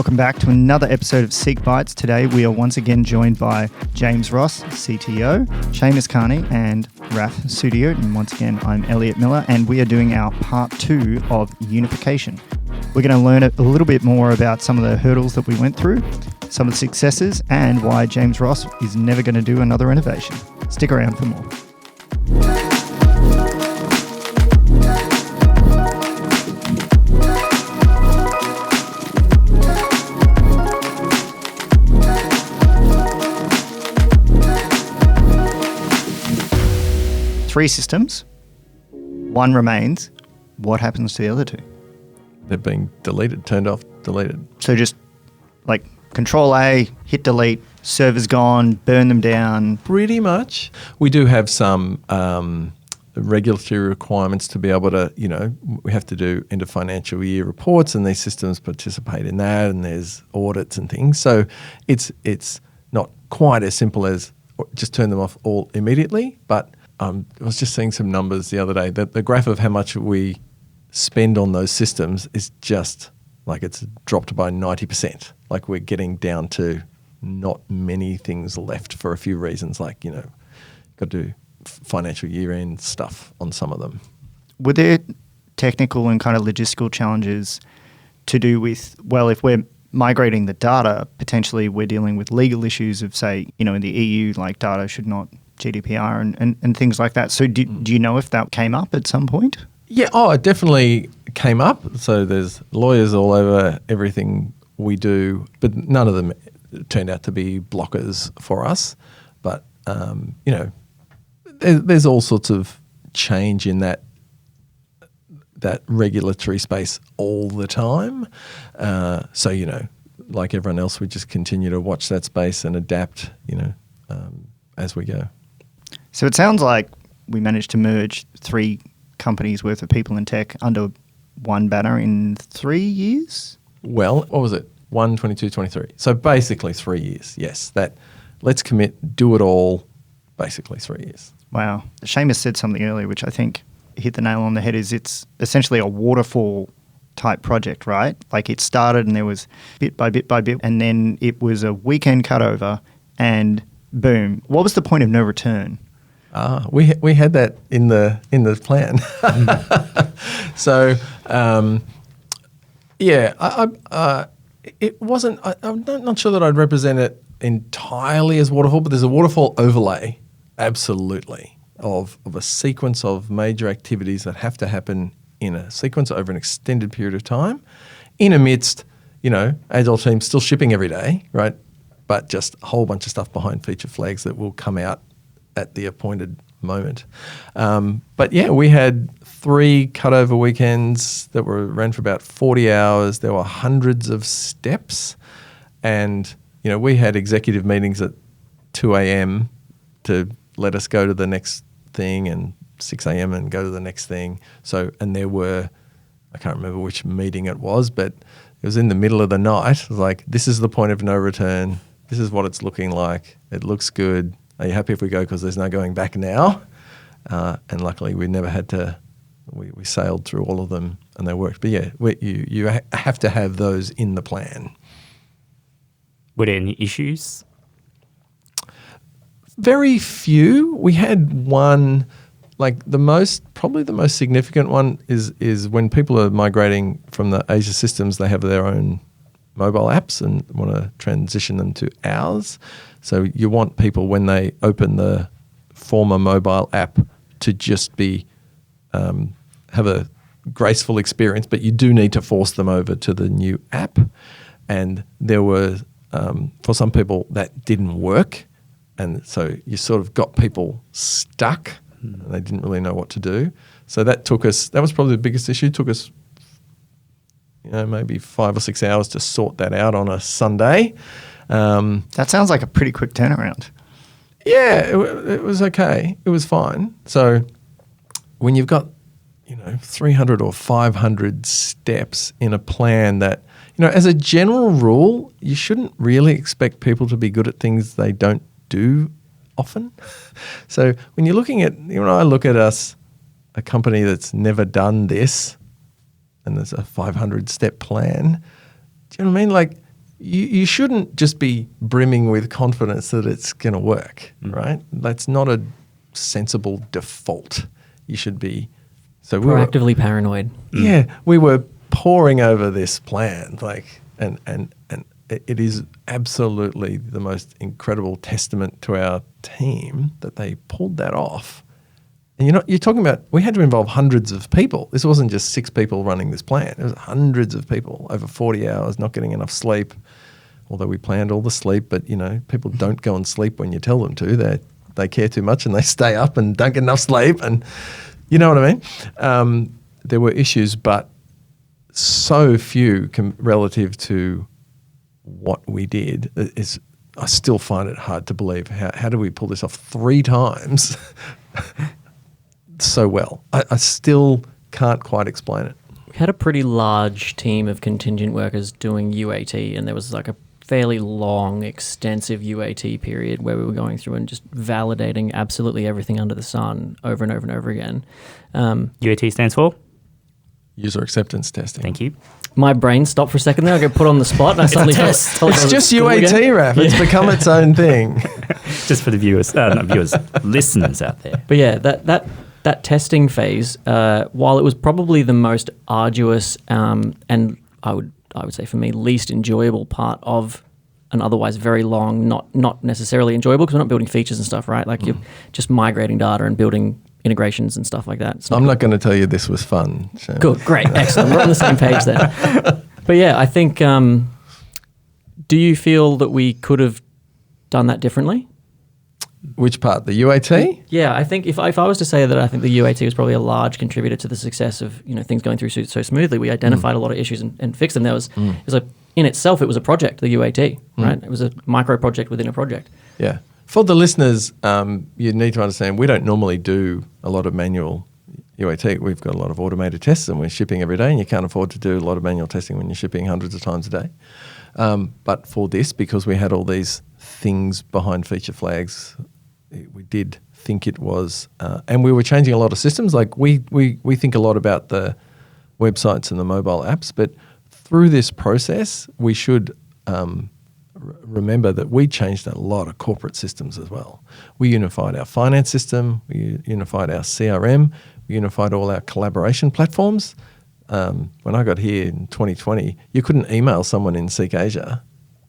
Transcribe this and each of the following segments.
Welcome back to another episode of SEEK Bytes. Today we are once again joined by James Ross, CTO, Seamus Carney and Raf Studio. And once again, I'm Elliot Miller and we are doing our part 2 of Unification. We're going to learn a little bit more about some of the hurdles that we went through, some of the successes, and why James Ross is never going to do another renovation. Stick around for more. Three systems, one remains. What happens to the other two? They're being deleted, turned off, deleted. So just like Control A, hit delete, server's gone, burn them down. Pretty much. We do have some regulatory requirements to be able to, we have to do end of financial year reports and these systems participate in that and there's audits and things. So it's not quite as simple as just turn them off all immediately, but I was just seeing some numbers the other day that the graph of how much we spend on those systems is just like it's dropped by 90%. Like we're getting down to not many things left for a few reasons, like, got to do financial year end stuff on some of them. Were there technical and kind of logistical challenges to do with, well, if we're migrating the data, potentially we're dealing with legal issues of, say, in the EU, like data should not GDPR and things like that. So do you know if that came up at some point? Yeah, it definitely came up. So there's lawyers all over everything we do, but none of them turned out to be blockers for us. But, there's all sorts of change in that regulatory space all the time. So, like everyone else, we just continue to watch that space and adapt, as we go. So it sounds like we managed to merge 3 companies worth of people in tech under one banner in 3 years? Well, what was it? 1, 22, 23. So basically 3 years, yes. That let's commit, do it all, basically 3 years. Wow. Seamus said something earlier, which I think hit the nail on the head, is it's essentially a waterfall type project, right? Like it started and there was bit by bit by bit, and then it was a weekend cutover and boom. What was the point of no return? We had that in the plan. So it wasn't. I'm not sure that I'd represent it entirely as waterfall, but there's a waterfall overlay, absolutely, of a sequence of major activities that have to happen in a sequence over an extended period of time, in amidst agile teams still shipping every day, right? But just a whole bunch of stuff behind feature flags that will come out at the appointed moment. But yeah, we had 3 cutover weekends that ran for about 40 hours. There were hundreds of steps. And, we had executive meetings at 2 a.m. to let us go to the next thing and 6 a.m. and go to the next thing. So, and there were, I can't remember which meeting it was, but it was in the middle of the night. It was like, this is the point of no return. This is what it's looking like. It looks good. Are you happy if we go? Because there's no going back now. And luckily we never had to, we sailed through all of them and they worked. But yeah, you have to have those in the plan. Were there any issues? Very few. We had one, probably the most significant one is when people are migrating from the Asia systems, they have their own mobile apps and want to transition them to ours. So you want people, when they open the former mobile app, to just be have a graceful experience, but you do need to force them over to the new app. And there were, for some people, that didn't work. And so you sort of got people stuck and they didn't really know what to do. So that was probably the biggest issue. It took us maybe 5 or 6 hours to sort that out on a Sunday. That sounds like a pretty quick turnaround. Yeah, it was okay. It was fine. So when you've got, 300 or 500 steps in a plan that, as a general rule, you shouldn't really expect people to be good at things they don't do often. So when you're looking at, I look at us, a company that's never done this, and there's a 500-step plan. Do you know what I mean? Like, you shouldn't just be brimming with confidence that it's going to work, right? That's not a sensible default. You should be proactively paranoid. Yeah, we were poring over this plan, and it is absolutely the most incredible testament to our team that they pulled that off. And you're talking about, we had to involve hundreds of people. This wasn't just 6 people running this plan. It was hundreds of people over 40 hours, not getting enough sleep. Although we planned all the sleep, but people don't go and sleep when you tell them to. They care too much and they stay up and don't get enough sleep, and you know what I mean? There were issues, but so few relative to what we did. I still find it hard to believe. How do we pull this off 3 times so well? I still can't quite explain it. We had a pretty large team of contingent workers doing UAT, and there was like a fairly long, extensive UAT period where we were going through and just validating absolutely everything under the sun over and over and over again. UAT stands for? User acceptance testing. Thank you. My brain stopped for a second there. I got put on the spot and I suddenly told It's just UAT, Raph. It's become its own thing. Just for the viewers, not viewers, listeners out there. But yeah, that testing phase, while it was probably the most arduous and I would say for me least enjoyable part of an otherwise very long, not necessarily enjoyable because we're not building features and stuff, right? Like you're just migrating data and building integrations and stuff like that. I'm not going to tell you this was fun. Shane. Good, great, excellent. We're on the same page then. But yeah, I think, do you feel that we could have done that differently? Which part, the UAT? Yeah, I think if I was to say that I think the UAT was probably a large contributor to the success of things going through so smoothly, we identified a lot of issues and fixed them. It was in itself, it was a project, the UAT, right? It was a micro project within a project. Yeah. For the listeners, you need to understand we don't normally do a lot of manual UAT. We've got a lot of automated tests and we're shipping every day, and you can't afford to do a lot of manual testing when you're shipping hundreds of times a day. But for this, because we had all these things behind feature flags, we did think it was, and we were changing a lot of systems. Like we think a lot about the websites and the mobile apps, but through this process, we should remember that we changed a lot of corporate systems as well. We unified our finance system, we unified our CRM, we unified all our collaboration platforms. When I got here in 2020, you couldn't email someone in SEEK Asia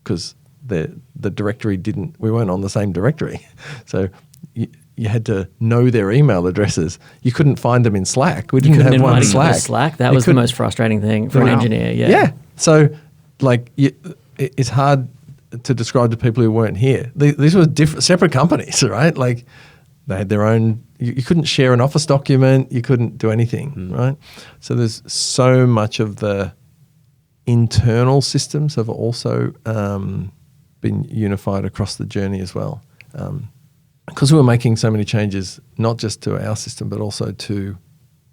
because the directory we weren't on the same directory. So you had to know their email addresses. You couldn't find them in Slack. We didn't have one in Slack. That was the most frustrating thing for an engineer. Yeah. Yeah. So it's hard to describe to people who weren't here. These were separate companies, right? Like they had their own. You couldn't share an office document. You couldn't do anything, right? So there's so much of the internal systems have also been unified across the journey as well. Because we were making so many changes, not just to our system, but also to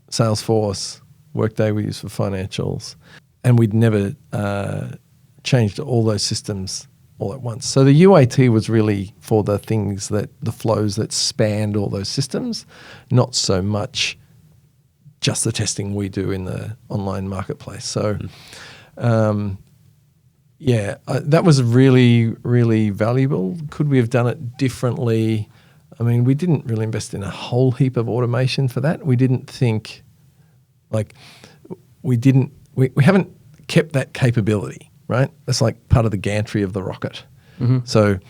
Salesforce, Workday we use for financials, and we'd never changed all those systems all at once. So the UAT was really for the flows that spanned all those systems, not so much just the testing we do in the online marketplace. So that was really, really valuable. Could we have done it differently? I mean, we didn't really invest in a whole heap of automation for that. We didn't think, we haven't kept that capability, right? That's like part of the gantry of the rocket. Mm-hmm. So it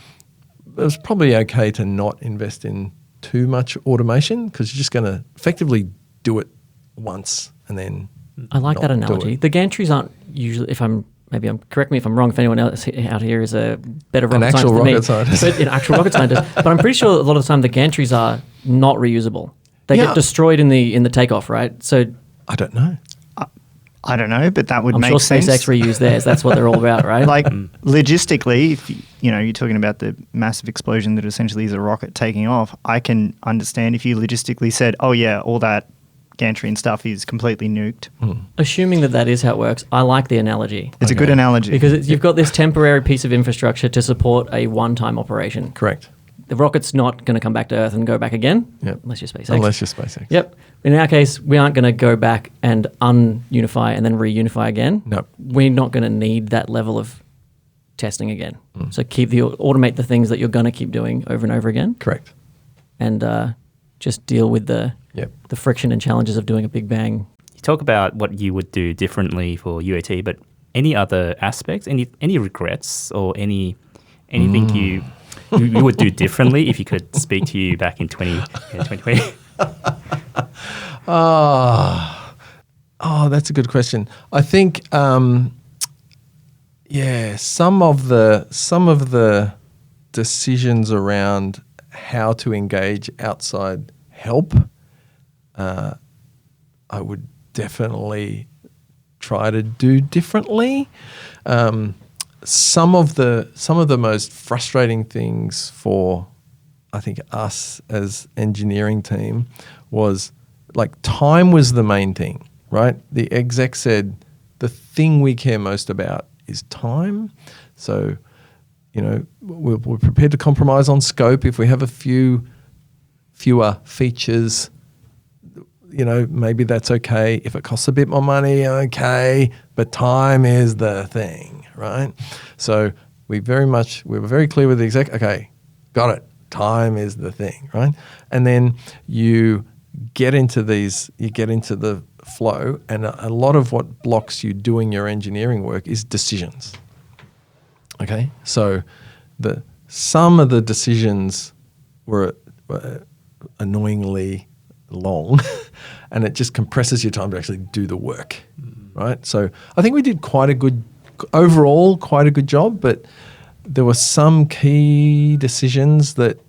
was probably okay to not invest in too much automation because you're just going to effectively do it once and then I like that analogy. The gantries aren't usually, correct me if I'm wrong, if anyone else out here is a better rocket scientist than me. An actual rocket scientist. But I'm pretty sure a lot of the time the gantries are not reusable. They get destroyed in the takeoff, right? So I don't know. I don't know, but that would make sense. sense. I'm sure SpaceX reuse theirs. That's what they're all about, right? Like logistically, if you're talking about the massive explosion that essentially is a rocket taking off, I can understand if you logistically said, oh yeah, all that gantry and stuff is completely nuked. Assuming that is how it works, I like the analogy. It's a good analogy. Because you've got this temporary piece of infrastructure to support a one-time operation. Correct. The rocket's not going to come back to Earth and go back again, unless you're SpaceX. Yep. In our case, we aren't going to go back and ununify and then reunify again. No. We're not going to need that level of testing again. So automate the things that you're going to keep doing over and over again. Correct. And just deal with the friction and challenges of doing a big bang. You talk about what you would do differently for UAT, but any other aspects, any regrets or anything you would do differently if you could speak to you back in 2020? Oh, that's a good question. I think, some of the decisions around how to engage outside help, I would definitely try to do differently. Some of the most frustrating things for, I think, us as engineering team was like time was the main thing, right? The exec said the thing we care most about is time. So, we're prepared to compromise on scope if we have fewer features. Maybe that's okay. If it costs a bit more money, okay. But time is the thing, right? So we were very clear with the exec. Okay, got it. Time is the thing, right? And then you get into the flow, and a lot of what blocks you doing your engineering work is decisions. Okay, so some of the decisions were annoyingly long, and it just compresses your time to actually do the work, right? So I think we did quite a good job, but there were some key decisions that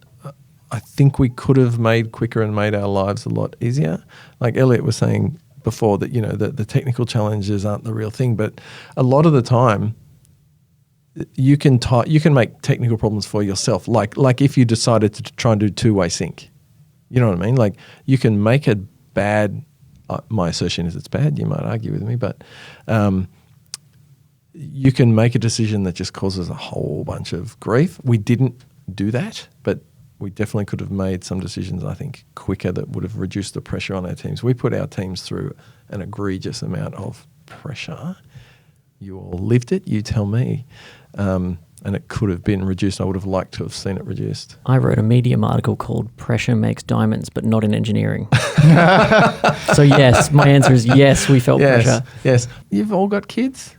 I think we could have made quicker and made our lives a lot easier. Like Elliot was saying before, that the technical challenges aren't the real thing, but a lot of the time you can make technical problems for yourself. Like if you decided to try and do two-way sync. You know what I mean? Like you can make it bad. My assertion is it's bad. You might argue with me, but you can make a decision that just causes a whole bunch of grief. We didn't do that, but we definitely could have made some decisions, I think, quicker that would have reduced the pressure on our teams. We put our teams through an egregious amount of pressure. You all lived it, you tell me. And it could have been reduced. I would have liked to have seen it reduced. I wrote a Medium article called Pressure Makes Diamonds, but not in engineering. So yes, my answer is yes, we felt pressure. Yes. You've all got kids?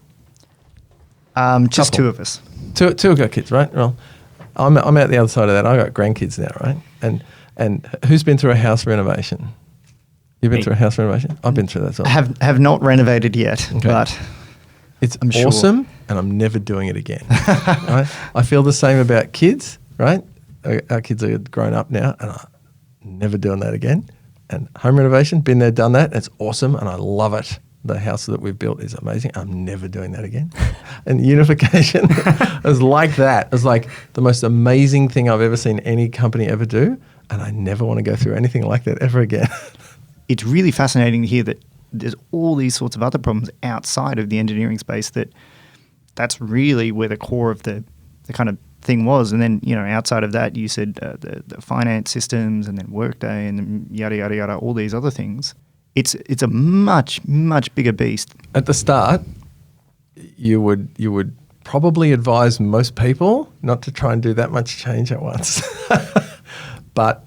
Just two of us. Two have got kids, right? Well, I'm out the other side of that. I've got grandkids now, right? And who's been through a house renovation? You've been through a house renovation? I've been through that. So Have not renovated yet, but it's sure. awesome, and I'm never doing it again. Right? I feel the same about kids, right? Our kids are grown up now, and I'm never doing that again. And home renovation, been there, done that. It's awesome, and I love it. The house that we've built is amazing. I'm never doing that again. And unification is like that. It's like the most amazing thing I've ever seen any company ever do, and I never want to go through anything like that ever again. It's really fascinating to hear that there's all these sorts of other problems outside of the engineering space that's really where the core of the kind of thing was. And then, outside of that, you said the finance systems and then Workday and then yada, yada, yada, all these other things. It's a much, much bigger beast. At the start, you would probably advise most people not to try and do that much change at once. But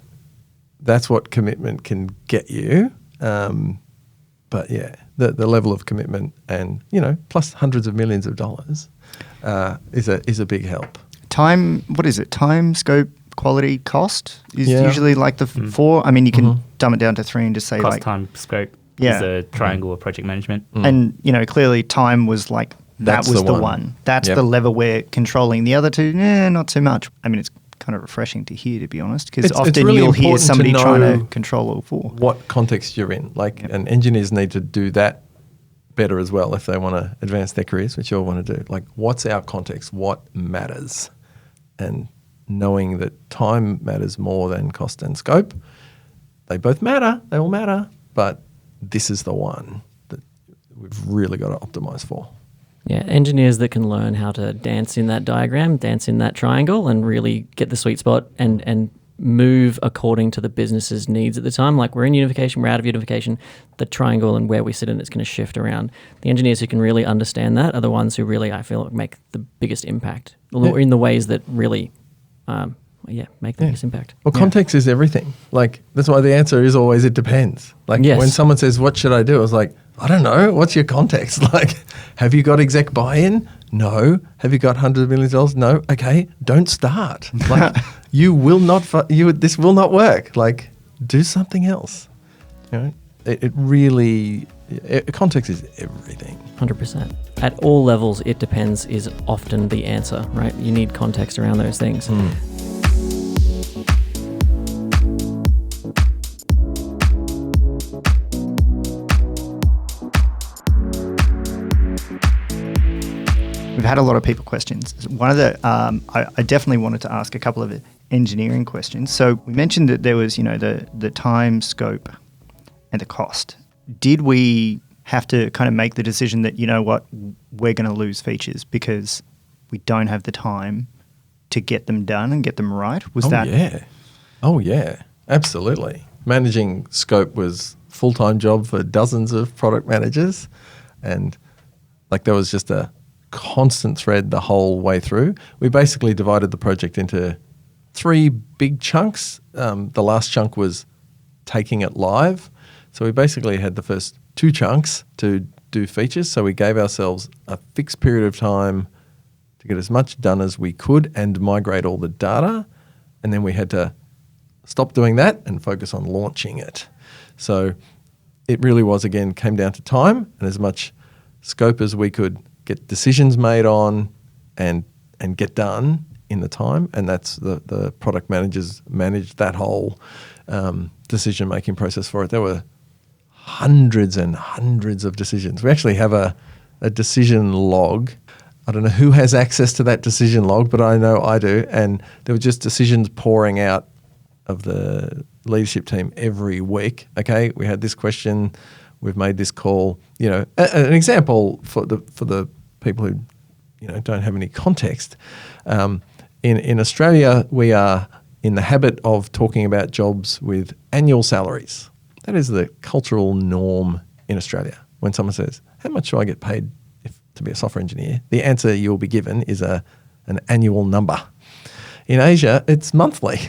that's what commitment can get you. But yeah, the level of commitment and, plus hundreds of millions of dollars is a big help. Time, what is it? Time, scope, quality, cost is Yeah. usually like the four. I mean, you can dumb it down to three and just say Cost, like time, scope Yeah. is a triangle of project management. And, clearly time was like, that That's was the the one. one. That's Yep. the lever we're controlling. The other two, not so much. I mean, it's kind of refreshing to hear, to be honest, because It's often really you'll hear important to somebody trying know to control all four. What context you're in. And engineers need to do that better as well if they want to advance their careers, which you all want to do. Like, what's our context? What matters? And knowing that time matters more than cost and scope. They both matter. They all matter. But this is the one that we've really got to optimize for. Yeah, engineers that can learn how to dance in that diagram, dance in that triangle, and really get the sweet spot and move according to the business's needs at the time. Like we're in unification, we're out of unification, the triangle and where we sit in it's going to shift around. The engineers who can really understand that are the ones who really, I feel, make the biggest impact or in the ways that really, make the biggest impact. Well, context is everything. Like that's why the answer is always it depends. Like when someone says, "What should I do?" I was like, "I don't know. What's your context? Like, have you got exec buy-in? No. Have you got $hundreds of millions? No. Okay, don't start. Like, you will not. This will not work. Like, do something else. You know, it really. Context is everything. 100%. At all levels, it depends is often the answer, right? You need context around those things. We've had a lot of people questions. One of the, I definitely wanted to ask a couple of engineering questions. So we mentioned that there was, the time, scope, and the cost. Did we have to kind of make the decision that, you know what, we're going to lose features because we don't have the time to get them done and get them right? Oh, yeah. Absolutely. Managing scope was a full-time job for dozens of product managers. And like there was just a constant thread the whole way through. We basically divided the project into 3 big chunks. The last chunk was taking it live. So we basically had the first 2 chunks to do features. So we gave ourselves a fixed period of time to get as much done as we could and migrate all the data. And then we had to stop doing that and focus on launching it. So it really was, again, came down to time and as much scope as we could get decisions made on and get done in the time. And that's the product managers managed that whole decision-making process for it. There were hundreds and hundreds of decisions. We actually have a decision log. I don't know who has access to that decision log, but I know I do. And there were just decisions pouring out of the leadership team every week. Okay, we had this question, we've made this call. An example for the people who don't have any context. In Australia, we are in the habit of talking about jobs with annual salaries. That is the cultural norm in Australia. When someone says, "How much do I get paid to be a software engineer?" the answer you'll be given is an annual number. In Asia, it's monthly,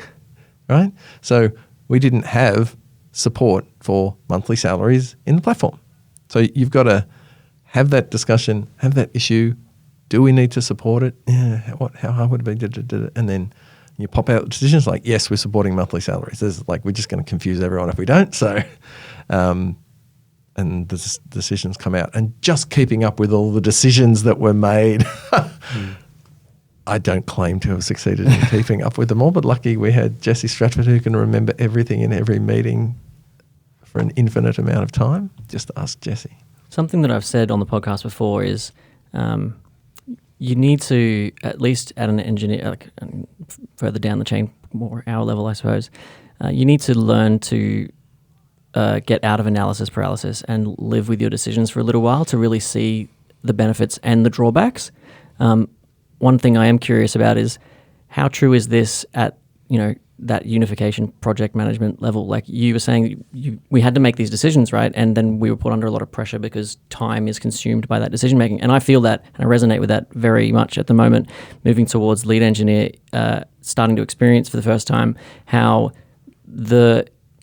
right? So we didn't have support for monthly salaries in the platform. So you've got to have that discussion, have that issue. Do we need to support it? Yeah. How hard would it be? And then you pop out decisions like, yes, we're supporting monthly salaries. There's like, we're just going to confuse everyone if we don't. So, and the decisions come out. And just keeping up with all the decisions that were made. I don't claim to have succeeded in keeping up with them all, but lucky we had Jesse Stratford who can remember everything in every meeting for an infinite amount of time. Just ask Jesse. Something that I've said on the podcast before is you need to, at least at an engineer, like further down the chain, more our level, I suppose, you need to learn to get out of analysis paralysis and live with your decisions for a little while to really see the benefits and the drawbacks. One thing I am curious about is how true is this at, that unification project management level? Like you were saying, we had to make these decisions, right? And then we were put under a lot of pressure because time is consumed by that decision making. And I feel that, and I resonate with that very much at the moment, moving towards lead engineer, starting to experience for the first time how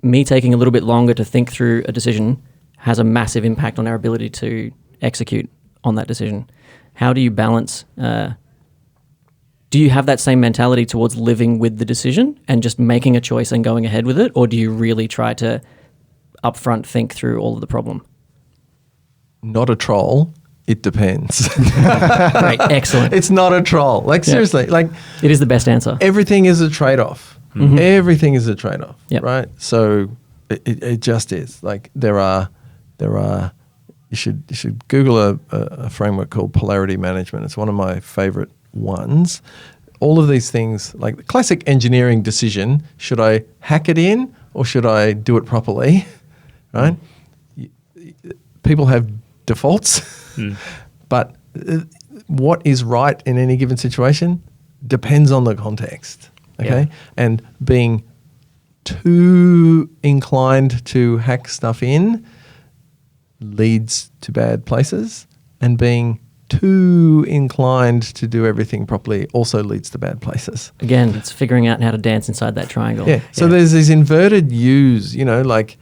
me taking a little bit longer to think through a decision has a massive impact on our ability to execute on that decision. How do you balance... do you have that same mentality towards living with the decision and just making a choice and going ahead with it? Or do you really try to upfront think through all of the problem? Not a troll. It depends. Great. Excellent. It's not a troll. Like seriously, like it is the best answer. Everything is a trade-off. Mm-hmm. Everything is a trade-off, right? So it just is. Like there are, you should Google a framework called polarity management. It's one of my favorite ones. All of these things, like the classic engineering decision, should I hack it in or should I do it properly, right? People have defaults, but what is right in any given situation depends on the context, okay? And being too inclined to hack stuff in leads to bad places, and being too inclined to do everything properly also leads to bad places. Again, it's figuring out how to dance inside that triangle. Yeah. So there's these inverted U's, like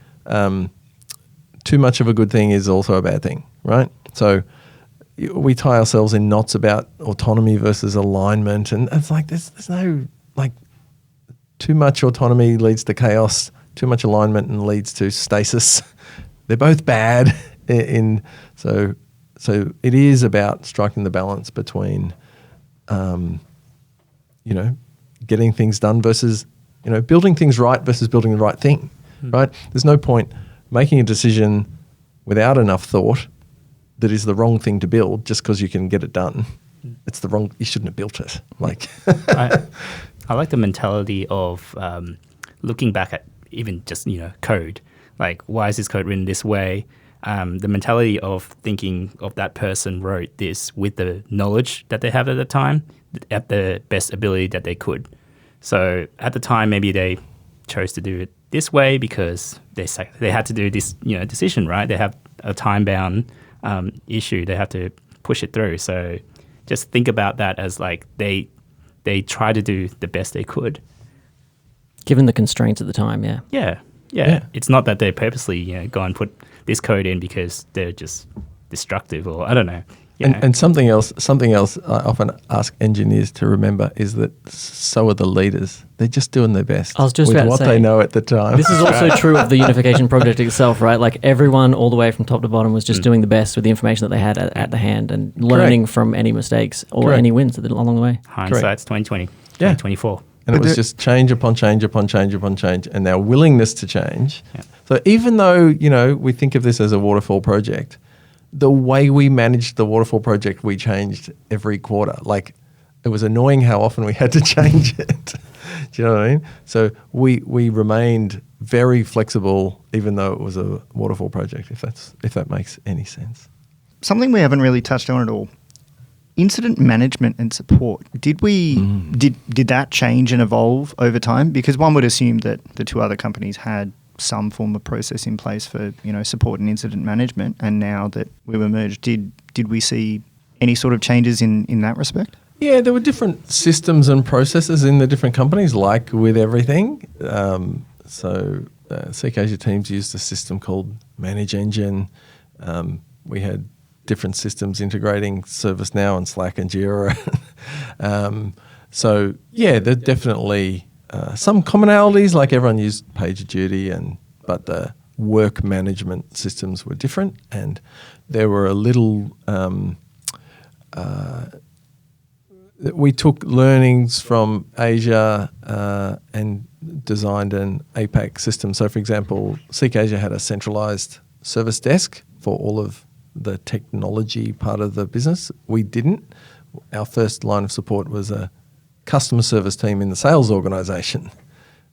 too much of a good thing is also a bad thing, right? So we tie ourselves in knots about autonomy versus alignment, and it's like there's no, like, too much autonomy leads to chaos, too much alignment and leads to stasis. They're both bad. So it is about striking the balance between, getting things done versus, building things right versus building the right thing, right? There's no point making a decision without enough thought that is the wrong thing to build just because you can get it done. It's the wrong. You shouldn't have built it. Like, I like the mentality of looking back at even just code. Like, why is this code written this way? The mentality of thinking of that person wrote this with the knowledge that they have at the time, at the best ability that they could. So at the time, maybe they chose to do it this way because they had to do this decision, right? They have a time-bound issue. They have to push it through. So just think about that as like they try to do the best they could. Given the constraints at the time, yeah. Yeah. It's not that they purposely go and put this code in because they're just destructive, or I don't know. And something else I often ask engineers to remember is that so are the leaders. They're just doing their best I was just with about to what say, they know at the time. This is also true of the Unification project itself, right? Like everyone all the way from top to bottom was just doing the best with the information that they had at the hand and learning from any mistakes or any wins along the way. Hindsight's 2020, 2024. And it was just change upon change upon change upon change, and their willingness to change. Yeah. So even though, we think of this as a waterfall project, the way we managed the waterfall project, we changed every quarter. Like, it was annoying how often we had to change it. Do you know what I mean? So we remained very flexible, even though it was a waterfall project, if that makes any sense. Something we haven't really touched on at all. Incident management and support. Did that change and evolve over time? Because one would assume that the two other companies had some form of process in place for support and incident management, and now that we were merged, did we see any sort of changes in that respect? Yeah, there were different systems and processes in the different companies, like with everything. SEEK Asia teams used a system called Manage Engine. We had different systems integrating ServiceNow and Slack and Jira. There definitely some commonalities, like everyone used PagerDuty, but the work management systems were different, and there were a little. We took learnings from Asia and designed an APAC system. So, for example, SEEK Asia had a centralized service desk for all of the technology part of the business. We didn't. Our first line of support was a customer service team in the sales organization,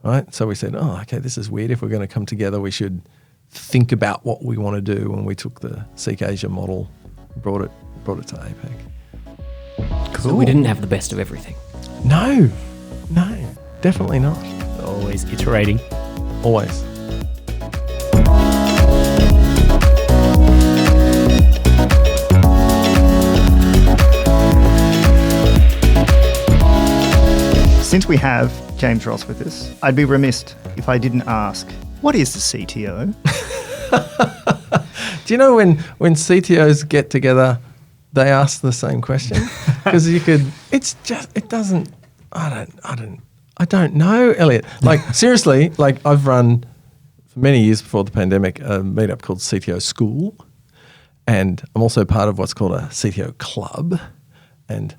right? So we said, okay, this is weird. If we're going to come together, we should think about what we want to do. And we took the SEEK Asia model, brought it to APAC. Cool. So we didn't have the best of everything. No, definitely not. Always iterating. Always. Since we have James Ross with us, I'd be remiss if I didn't ask, what is the CTO? Do you know when CTOs get together, they ask the same question? Because I don't know, Elliot. Like, seriously, like, I've run for many years before the pandemic a meetup called CTO School, and I'm also part of what's called a CTO Club, and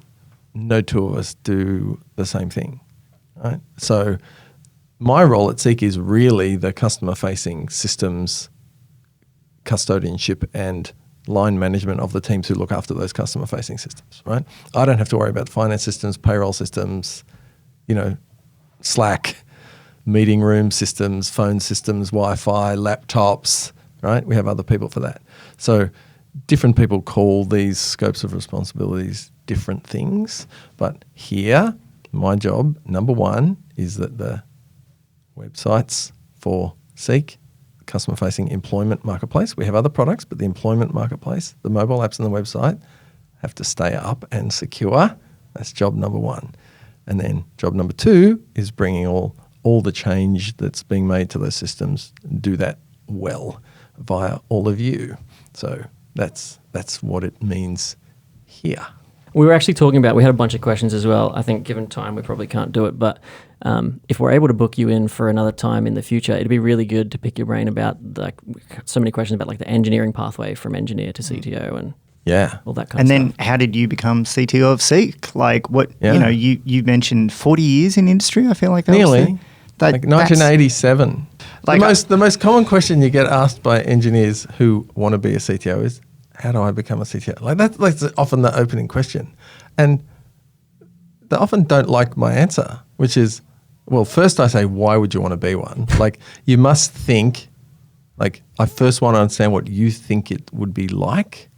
no two of us do the same thing, right? So my role at SEEK is really the customer-facing systems custodianship and line management of the teams who look after those customer-facing systems, right? I don't have to worry about finance systems, payroll systems, Slack, meeting room systems, phone systems, Wi-Fi, laptops, right? We have other people for that. So different people call these scopes of responsibilities different things, but here, my job, number one, is that websites for SEEK, customer-facing employment marketplace. We have other products, but the employment marketplace, the mobile apps and the website have to stay up and secure. That's job number one. And then job number two is bringing all the change that's being made to those systems, do that well via all of you. So that's what it means here. We were actually talking about, we had a bunch of questions as well. I think given time, we probably can't do it. But if we're able to book you in for another time in the future, it'd be really good to pick your brain about so many questions about like the engineering pathway from engineer to CTO and all that kind of stuff. And then how did you become CTO of SEEK? Like what, you mentioned 40 years in industry, I feel like that Nearly. Was like 1987. Like the most common question you get asked by engineers who want to be a CTO is, how do I become a CTO? Like that's often the opening question. And they often don't like my answer, which is, well, first I say, why would you want to be one? Like you must think, like I first want to understand what you think it would be like,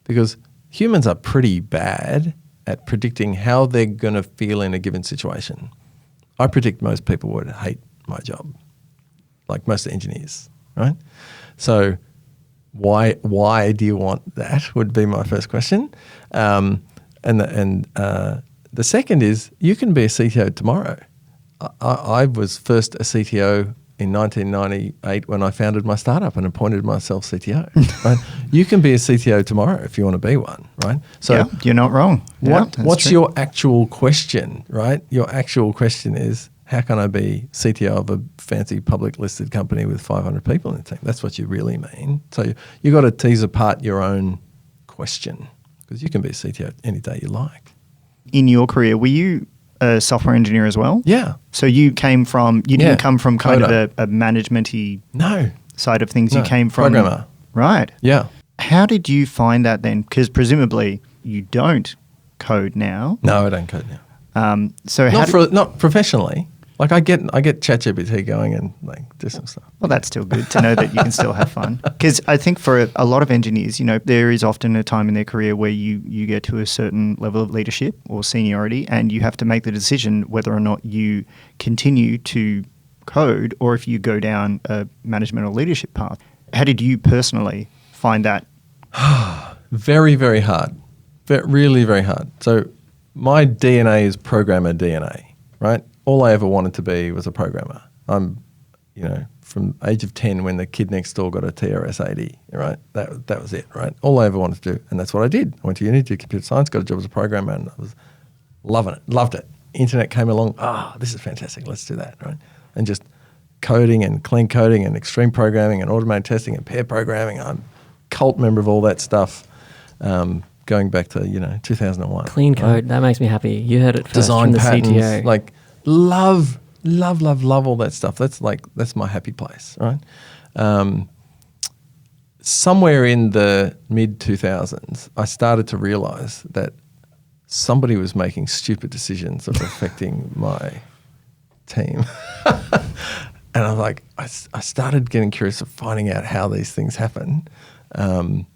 because humans are pretty bad at predicting how they're going to feel in a given situation. I predict most people would hate my job, like most engineers, right? So why do you want that would be my first question. And the second is you can be a CTO tomorrow. I was first a CTO in 1998 when I founded my startup and appointed myself CTO. Right? You can be a CTO tomorrow if you want to be one, right? So you're not wrong. What's your actual question, right? Your actual question is, how can I be CTO of a fancy public listed company with 500 people in the team? That's what you really mean. So you got to tease apart your own question, because you can be a CTO any day you like. In your career, were you a software engineer as well? Yeah. So you didn't come from kind Coder. of a management-y side of things. No. You came from Programmer. Right. Yeah. How did you find that then? Because presumably you don't code now. No, I don't code now. So not professionally. Like I get ChatGPT going and like do some stuff. Well, that's still good to know that you can still have fun. Because I think for a lot of engineers, there is often a time in their career where you get to a certain level of leadership or seniority, and you have to make the decision whether or not you continue to code or if you go down a management or leadership path. How did you personally find that? Very, very hard. Really very hard. So my DNA is programmer DNA, right? All I ever wanted to be was a programmer. I'm, from age of 10 when the kid next door got a TRS-80, right? That was it, right? All I ever wanted to do, and that's what I did. I went to uni, did computer science, got a job as a programmer, and I was loving it, loved it. Internet came along, this is fantastic, let's do that, right? And just coding and clean coding and extreme programming and automated testing and pair programming. I'm a cult member of all that stuff. Going back to 2001. Clean code, that makes me happy. You heard it first Design from the patterns, CTO. like love all that stuff. That's my happy place, right? Somewhere in the mid 2000s, I started to realize that somebody was making stupid decisions that were affecting my team. And I'm like, I started getting curious of finding out how these things happen. And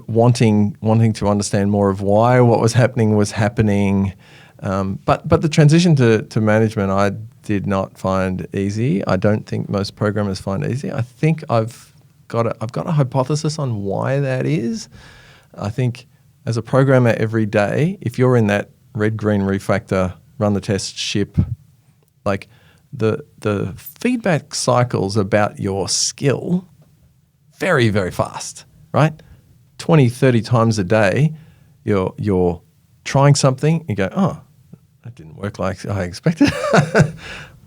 wanting to understand more of why what was happening. But the transition to management I did not find easy. I don't think most programmers find it easy. I think I've got a hypothesis on why that is. I think as a programmer every day, if you're in that red-green refactor, run the test, ship, like the feedback cycles about your skill very, very fast, right? 20, 30 times a day, you're trying something, you go, that didn't work like I expected.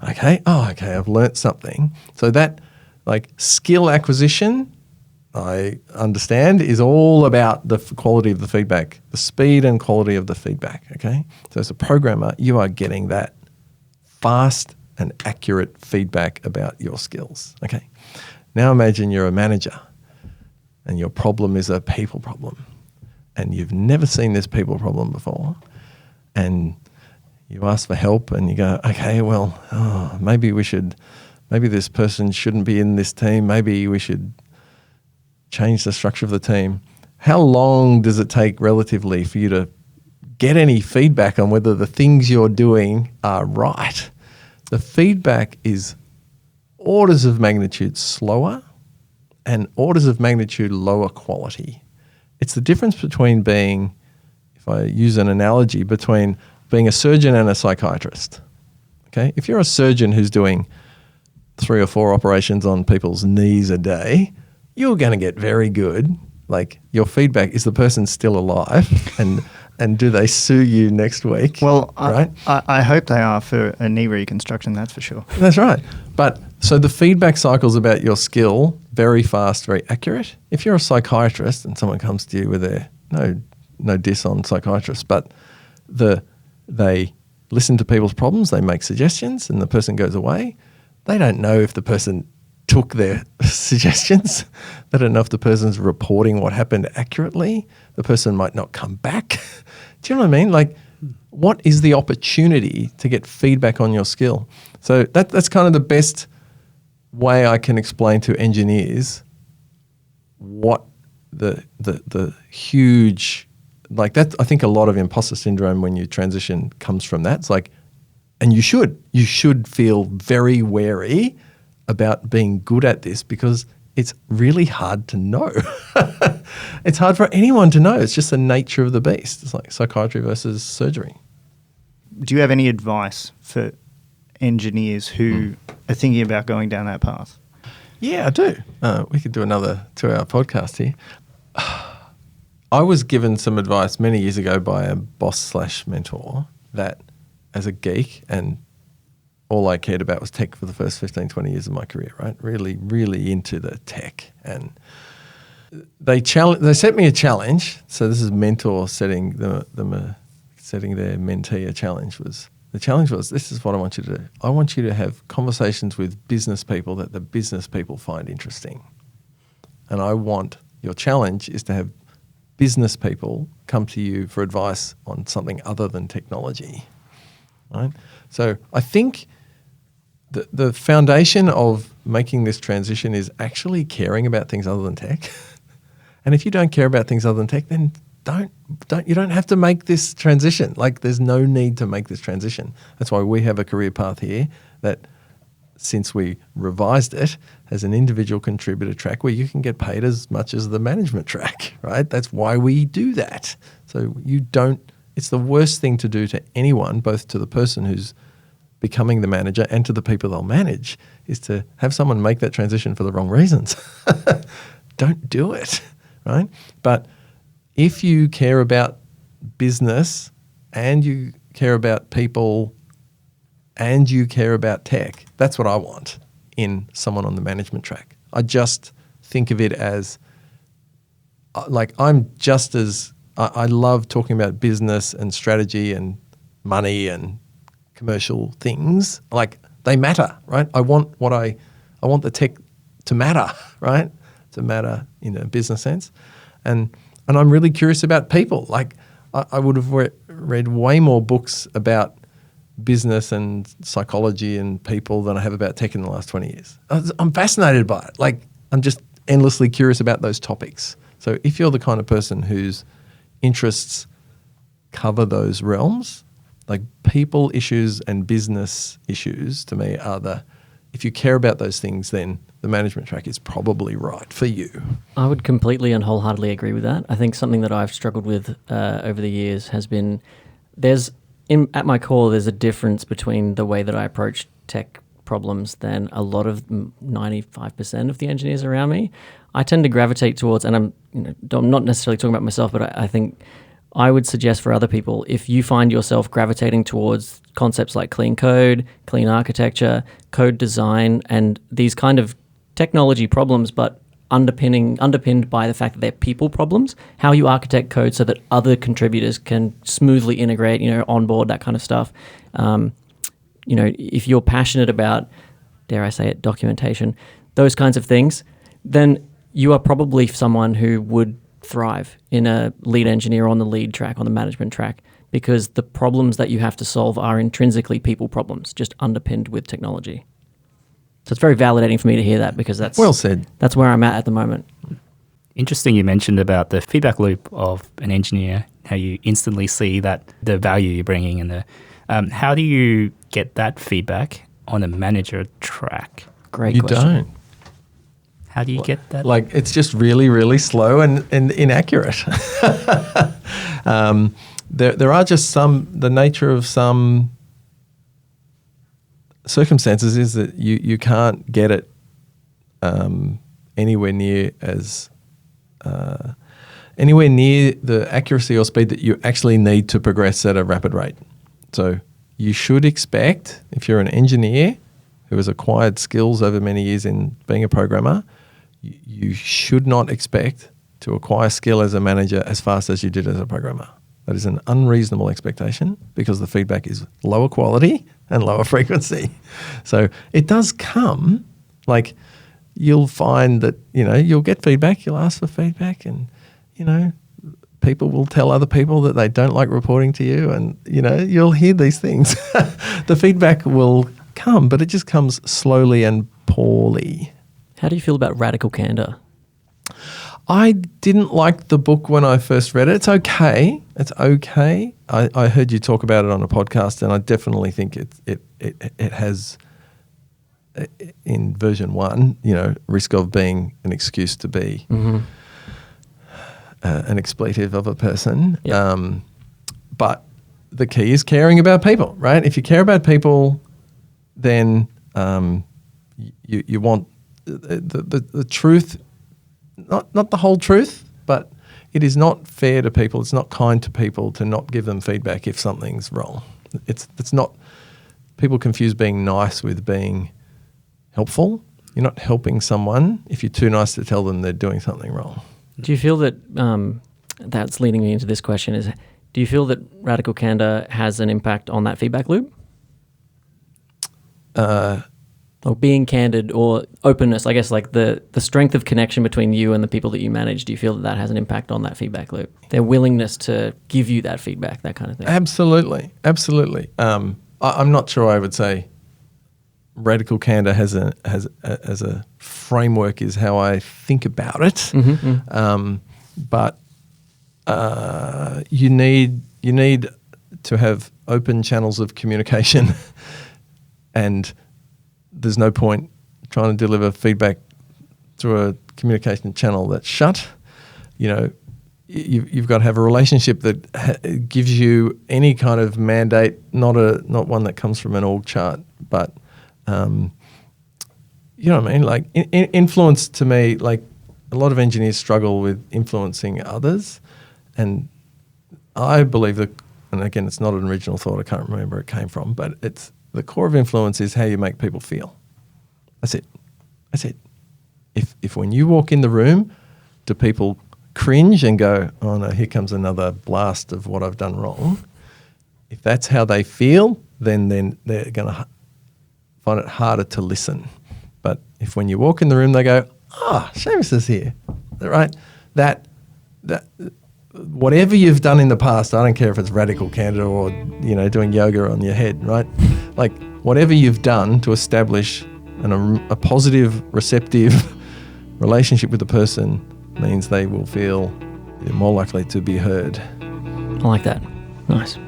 Okay, I've learnt something. So that skill acquisition, I understand, is all about the quality of the feedback, the speed and quality of the feedback, okay? So as a programmer, you are getting that fast and accurate feedback about your skills, okay? Now imagine you're a manager and your problem is a people problem and you've never seen this people problem before and you ask for help and you go, okay, well, maybe this person shouldn't be in this team. Maybe we should change the structure of the team. How long does it take relatively for you to get any feedback on whether the things you're doing are right. The feedback is orders of magnitude slower and orders of magnitude lower quality. It's the difference between being, if I use an analogy, between being a surgeon and a psychiatrist. Okay, if you're a surgeon who's doing 3 or 4 operations on people's knees a day, you're going to get very good. Like, your feedback is the person still alive, and do they sue you next week? Well, right? I hope they are for a knee reconstruction, that's for sure. That's right. But so the feedback cycles about your skill, very fast, very accurate. If you're a psychiatrist and someone comes to you with no diss on psychiatrists, but they listen to people's problems, they make suggestions, and the person goes away. They don't know if the person took their suggestions. They don't know if the person's reporting what happened accurately. The person might not come back. Do you know what I mean? Like, what is the opportunity to get feedback on your skill? So that's kind of the best way I can explain to engineers what the huge, like that. I think a lot of imposter syndrome when you transition comes from that. It's like, and you should feel very wary about being good at this, because it's really hard to know. It's hard for anyone to know. It's just the nature of the beast. It's like psychiatry versus surgery. Do you have any advice for engineers who are thinking about going down that path? Yeah, I do. We could do another 2-hour podcast here. I was given some advice many years ago by a boss/mentor that, as a geek, and all I cared about was tech for the first 15, 20 years of my career, right? Really, really into the tech. And they set me a challenge. So this is mentor setting setting their mentee a challenge. The challenge was, this is what I want you to do. I want you to have conversations with business people that the business people find interesting. And your challenge is to have business people come to you for advice on something other than technology, right? So I think the foundation of making this transition is actually caring about things other than tech. And if you don't care about things other than tech, then you don't have to make this transition. Like, there's no need to make this transition. That's why we have a career path here that, since we revised it, has an individual contributor track where you can get paid as much as the management track, right? That's why we do that. So it's the worst thing to do to anyone, both to the person who's becoming the manager and to the people they'll manage, is to have someone make that transition for the wrong reasons. Don't do it, right? But if you care about business and you care about people and you care about tech, that's what I want in someone on the management track. I just think of it as, like, I love talking about business and strategy and money and commercial things. Like, they matter, right? I want the tech to matter, right? To matter in a business sense. And I'm really curious about people. Like, I would have read way more books about business and psychology and people than I have about tech in the last 20 years. I'm fascinated by it. Like, I'm just endlessly curious about those topics. So if you're the kind of person whose interests cover those realms, like people issues and business issues, to me are if you care about those things, then the management track is probably right for you. I would completely and wholeheartedly agree with that. I think something that I've struggled with over the years has been, at my core, there's a difference between the way that I approach tech problems than a lot of 95% of the engineers around me. I tend to gravitate towards, and I'm not necessarily talking about myself, but I think I would suggest for other people, if you find yourself gravitating towards concepts like clean code, clean architecture, code design, and these kind of technology problems, but underpinned by the fact that they're people problems, how you architect code so that other contributors can smoothly integrate, onboard, that kind of stuff. If you're passionate about, dare I say it, documentation, those kinds of things, then you are probably someone who would thrive in a lead engineer on the lead track, on the management track, because the problems that you have to solve are intrinsically people problems, just underpinned with technology. So it's very validating for me to hear that, because that's well said. That's where I'm at the moment. Interesting you mentioned about the feedback loop of an engineer how you instantly see that the value you're bringing, and how do you get that feedback on a manager track? Great You question. don't. How do you get that? Like, it's just really, really slow and inaccurate. There are just the nature of some circumstances is that you can't get it anywhere near the accuracy or speed that you actually need to progress at a rapid rate. So you should expect, if you're an engineer who has acquired skills over many years in being a programmer, you should not expect to acquire skill as a manager as fast as you did as a programmer. That is an unreasonable expectation because the feedback is lower quality and lower frequency. So it does come, like, you'll find that, you'll get feedback, you'll ask for feedback, and, people will tell other people that they don't like reporting to you, and, you'll hear these things. The feedback will come, but it just comes slowly and poorly. How do you feel about radical candor? I didn't like the book when I first read it. It's okay. I heard you talk about it on a podcast, and I definitely think it has, in version 1, risk of being an excuse to be an expletive of a person. Yep. But the key is caring about people, right? If you care about people, then you want the truth. Not the whole truth, but it is not fair to people. It's not kind to people to not give them feedback if something's wrong. It's not. People confuse being nice with being helpful. You're not helping someone if you're too nice to tell them they're doing something wrong. Do you feel that that's leading me into this question? Do you feel that radical candor has an impact on that feedback loop? Or being candid or openness, I guess, like the strength of connection between you and the people that you manage, do you feel that has an impact on that feedback loop? Their willingness to give you that feedback, that kind of thing? Absolutely. I'm not sure I would say radical candor as a framework is how I think about it. But you need to have open channels of communication, and there's no point trying to deliver feedback through a communication channel that's shut. You've got to have a relationship that gives you any kind of mandate, not one that comes from an org chart, but you know what I mean? Like influence to me, like a lot of engineers struggle with influencing others, and I believe that, and again, it's not an original thought, I can't remember where it came from, but it's the core of influence is how you make people feel. That's it. If when you walk in the room, do people cringe and go, oh no, here comes another blast of what I've done wrong? If that's how they feel, then they're going to find it harder to listen. But if when you walk in the room, they go, Seamus is here, right? That whatever you've done in the past, I don't care if it's radical candor or, doing yoga on your head, right? Like whatever you've done to establish a positive, receptive relationship with the person means they will feel more likely to be heard. I like that. Nice.